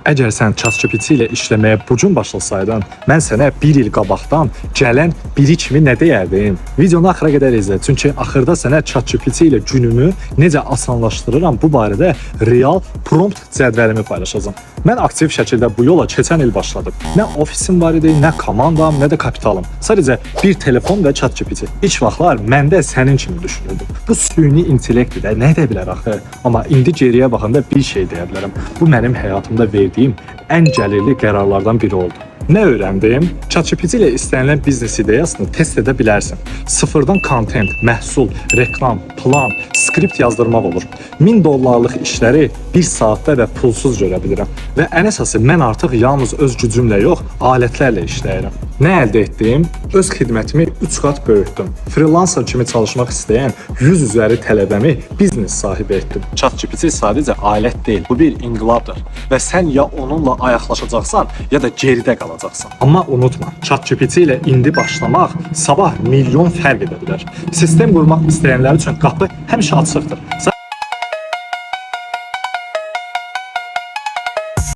Əgər sən ChatGPT ilə işləməyə bu gün başlasaydın, mən sənə 1 il qabaqdan gələn biri kimi nə deyərdim? Videonu axıra qədər izlə, çünki axırda sənə ChatGPT ilə günümü necə asanlaşdırıram bu barədə real prompt cədvəlimi paylaşacağam. Mən aktiv şəkildə bu yola keçən il başladım. Nə ofisim var idi, nə komandam, nə də kapitalım. Sadəcə bir telefon və ChatGPT. İlk vaxtlar mən də sənin kimi düşünürdüm. Bu süni intellektdir də, nə edə bilər axı? Amma indi geriyə baxanda bir şey deyə bilərəm. Bu mənim həyatımda verdiyim ən gəlirli qərarlardan biri oldu. Nə öyrəndim? ChatGPT ilə istənilən biznes ideyasını test edə bilərsən. Sıfırdan kontent, məhsul, reklam, plan, skript yazdırmaq olur. $1000 işləri 1 saatda və pulsuz görə bilirəm. Və ən əsası mən artıq yalnız öz gücümlə yox, alətlərlə işləyirəm. Nə əldə etdim? Öz xidmətimi 3 qat böyütdüm. Freelancer kimi çalışmaq istəyən 100 üzəri tələbəmi biznes sahibi etdim. ChatGPT sadəcə alət deyil, bu bir inqilabdır. Və sən ya onunla ayaqlaşacaqsan, ya da geridə qalacaqsan. Amma unutma, ChatGPT ilə indi başlamaq sabah milyon fərq edə bilər. Sistem qurmaq istəyənlər üçün qapı həmişə açıqdır.